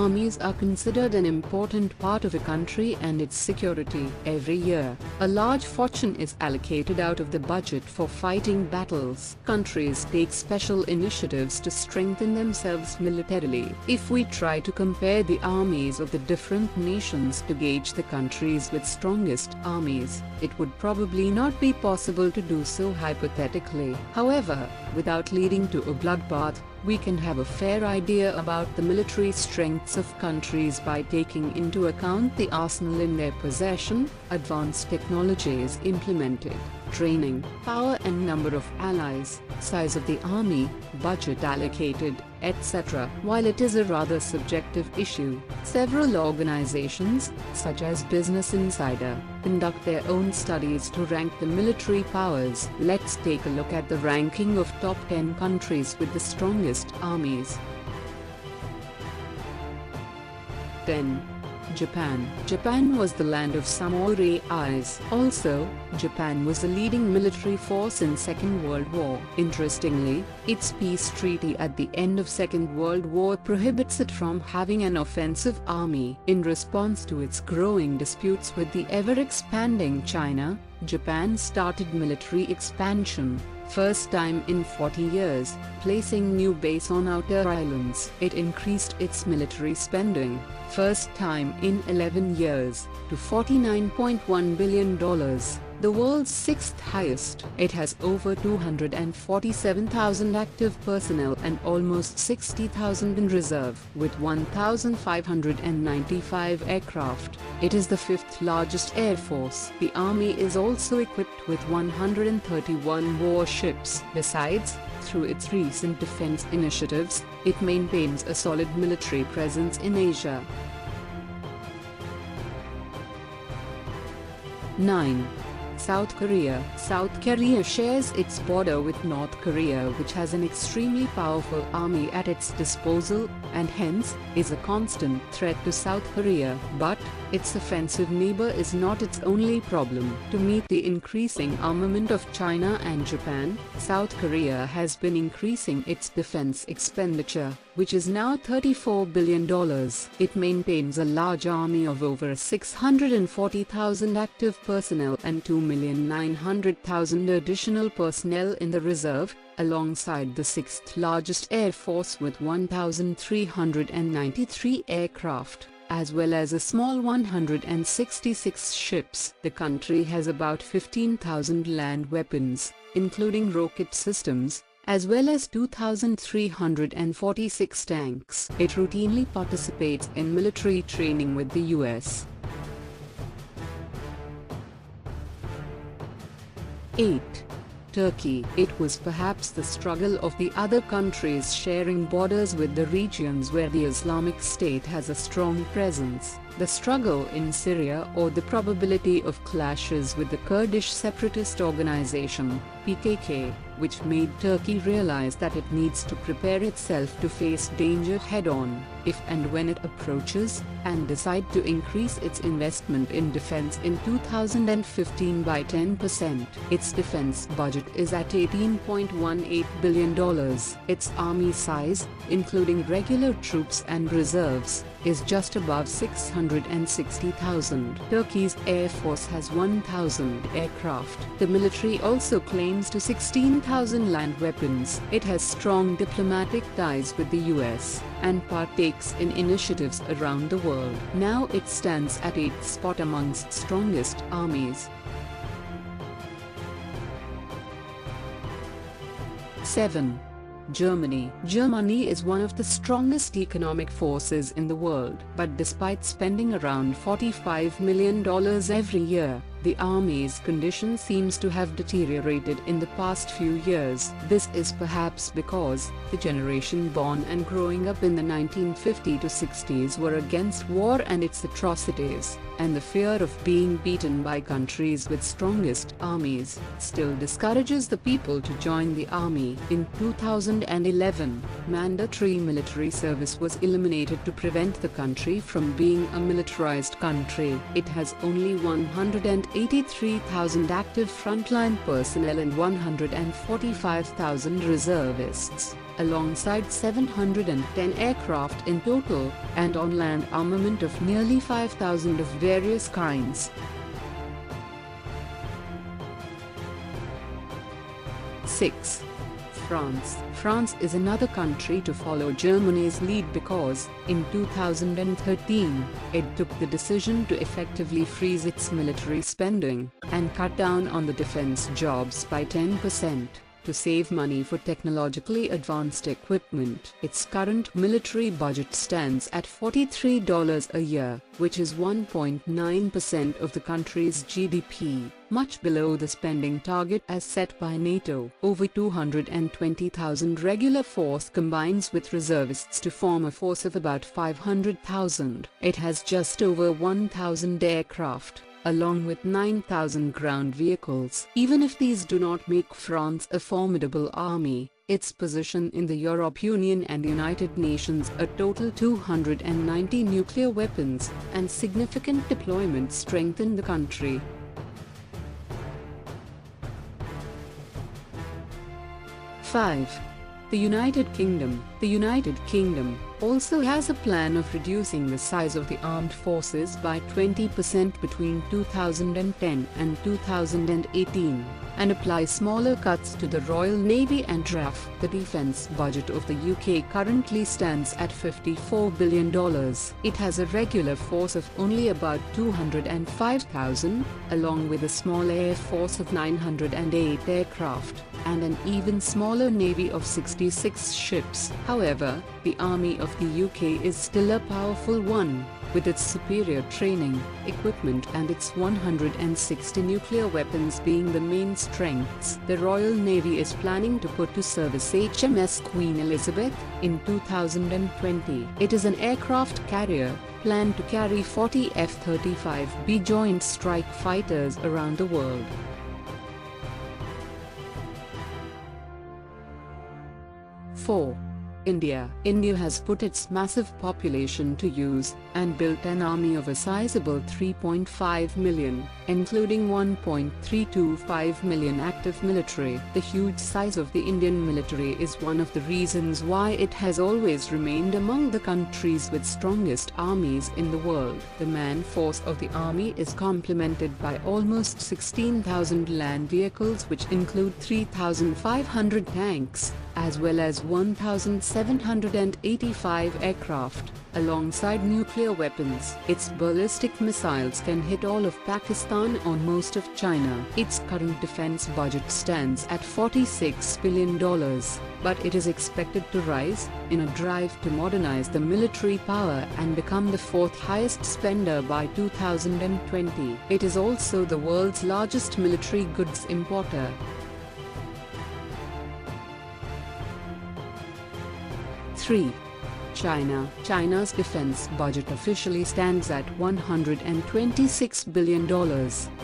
armies are considered an important part of a country and its security. Every year, a large fortune is allocated out of the budget for fighting battles. Countries take special initiatives to strengthen themselves militarily. If we try to compare the armies of the different nations to gauge the countries with strongest armies, it would probably not be possible to do so hypothetically. However, without leading to a bloodbath, we can have a fair idea about the military strengths of countries by taking into account the arsenal in their possession, advanced technologies implemented, training, power and number of allies, size of the army, budget allocated, etc. While it is a rather subjective issue, several organizations, such as Business Insider, conduct their own studies to rank the military powers. Let's take a look at the ranking of top 10 countries with the strongest armies. 10. Japan. Japan was the land of samurai eyes. Also, Japan was a leading military force in Second World War. Interestingly, its peace treaty at the end of Second World War prohibits it from having an offensive army. In response to its growing disputes with the ever-expanding China, Japan started military expansion. First time in 40 years, placing new base on outer islands. It increased its military spending, first time in 11 years, to $49.1 billion, the world's sixth highest. It has over 247,000 active personnel and almost 60,000 in reserve, with 1,595 aircraft. It is the fifth largest air force. The army is also equipped with 131 warships. Besides, through its recent defense initiatives, it maintains a solid military presence in Asia. 9. South Korea. South Korea shares its border with North Korea, which has an extremely powerful army at its disposal, and hence, is a constant threat to South Korea. But, its offensive neighbor is not its only problem. To meet the increasing armament of China and Japan, South Korea has been increasing its defense expenditure, which is now $34 billion. It maintains a large army of over 640,000 active personnel and 2,900,000 additional personnel in the reserve, alongside the sixth largest air force with 1,393 aircraft, as well as a small 166 ships. The country has about 15,000 land weapons, including rocket systems, as well as 2,346 tanks. It routinely participates in military training with the US. 8. Turkey. It was perhaps the struggle of the other countries sharing borders with the regions where the Islamic State has a strong presence. The struggle in Syria or the probability of clashes with the Kurdish separatist organization, PKK, which made Turkey realize that it needs to prepare itself to face danger head-on, if and when it approaches, and decide to increase its investment in defense in 2015 by 10%. Its defense budget is at $18.18 billion. Its army size, including regular troops and reserves, is just above 660,000. Turkey's air force has 1,000 aircraft. The military also claims to 16,000 land weapons. It has strong diplomatic ties with the US, and partakes in initiatives around the world. Now it stands at 8th spot amongst strongest armies. 7. Germany. Germany is one of the strongest economic forces in the world, but despite spending around $45 million every year, the army's condition seems to have deteriorated in the past few years. This is perhaps because the generation born and growing up in the 1950s to 60s were against war and its atrocities. and the fear of being beaten by countries with strongest armies still discourages the people to join the army. In 2011, mandatory military service was eliminated to prevent the country from being a militarized country. It has only 183,000 active frontline personnel and 145,000 reservists, alongside 710 aircraft in total, and on-land armament of nearly 5,000 of various kinds. 6. France. France is another country to follow Germany's lead because, in 2013, it took the decision to effectively freeze its military spending and cut down on the defense jobs by 10%. To save money for technologically advanced equipment. Its current military budget stands at $43 a year, which is 1.9% of the country's GDP, much below the spending target as set by NATO. Over 220,000 regular force combines with reservists to form a force of about 500,000. It has just over 1,000 aircraft, along with 9,000 ground vehicles. Even if these do not make France a formidable army, its position in the European Union and United Nations, a total 290 nuclear weapons, and significant deployment strengthen the country. 5. The United Kingdom. The United Kingdom also has a plan of reducing the size of the armed forces by 20% between 2010 and 2018, and apply smaller cuts to the Royal Navy and RAF. The defence budget of the UK currently stands at $54 billion. It has a regular force of only about 205,000, along with a small air force of 908 aircraft, and an even smaller navy of 66 ships. However, the Army of the UK is still a powerful one, with its superior training, equipment and its 160 nuclear weapons being the main strengths. The Royal Navy is planning to put to service HMS Queen Elizabeth in 2020. It is an aircraft carrier, planned to carry 40 F-35B Joint Strike Fighters around the world. 4. India. India has put its massive population to use, and built an army of a sizable 3.5 million, including 1.325 million active military. The huge size of the Indian military is one of the reasons why it has always remained among the countries with strongest armies in the world. The man force of the army is complemented by almost 16,000 land vehicles, which include 3,500 tanks, as well as 1,785 aircraft, alongside nuclear weapons. Its ballistic missiles can hit all of Pakistan or most of China. Its current defense budget stands at $46 billion, but it is expected to rise, in a drive to modernize the military power and become the fourth highest spender by 2020. It is also the world's largest military goods importer. 3. China. China's defense budget officially stands at $126 billion,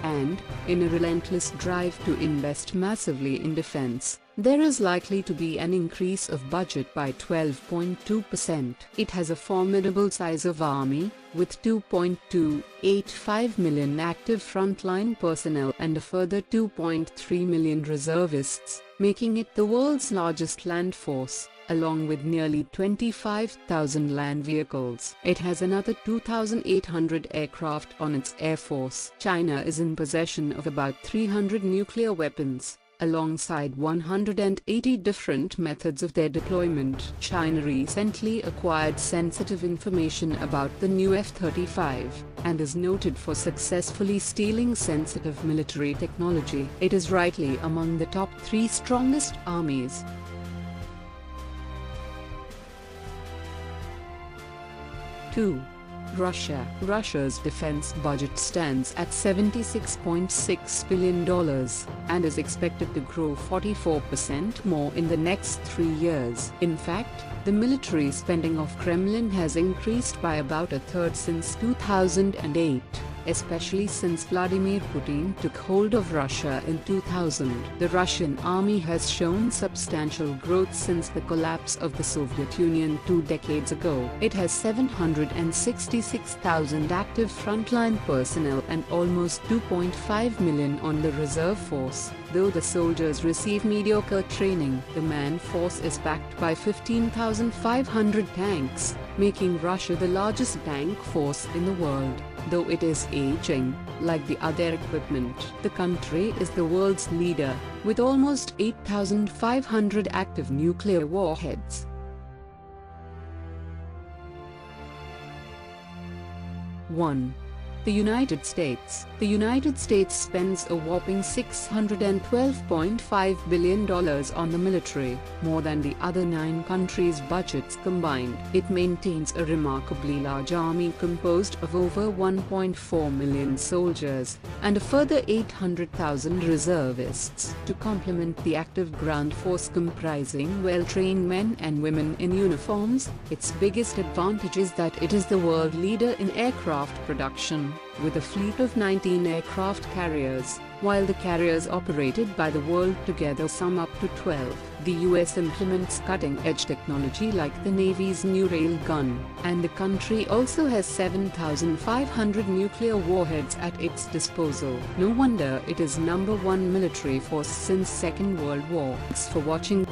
and, in a relentless drive to invest massively in defense, there is likely to be an increase of budget by 12.2%. It has a formidable size of army, with 2.285 million active frontline personnel and a further 2.3 million reservists, making it the world's largest land force, along with nearly 25,000 land vehicles. It has another 2,800 aircraft on its air force. China is in possession of about 300 nuclear weapons, alongside 180 different methods of their deployment. China recently acquired sensitive information about the new F-35, and is noted for successfully stealing sensitive military technology. It is rightly among the top 3 strongest armies. 2. Russia. Russia's defense budget stands at $76.6 billion, and is expected to grow 44% more in the next 3 years. In fact, the military spending of Kremlin has increased by about a third since 2008, especially since Vladimir Putin took hold of Russia in 2000. The Russian army has shown substantial growth since the collapse of the Soviet Union 2 decades ago. It has 766,000 active frontline personnel and almost 2.5 million on the reserve force. Though the soldiers receive mediocre training, the man force is backed by 15,500 tanks, making Russia the largest tank force in the world. Though it is aging, like the other equipment, the country is the world's leader, with almost 8,500 active nuclear warheads. 1. The United States. The United States spends a whopping $612.5 billion on the military, more than the other 9 countries' budgets combined. It maintains a remarkably large army composed of over 1.4 million soldiers, and a further 800,000 reservists, to complement the active ground force comprising well-trained men and women in uniforms. Its biggest advantage is that it is the world leader in aircraft production, with a fleet of 19 aircraft carriers, while the carriers operated by the world together sum up to 12. The US implements cutting-edge technology like the Navy's new railgun, and the country also has 7,500 nuclear warheads at its disposal. No wonder it is #1 military force since Second World War. Thanks for watching.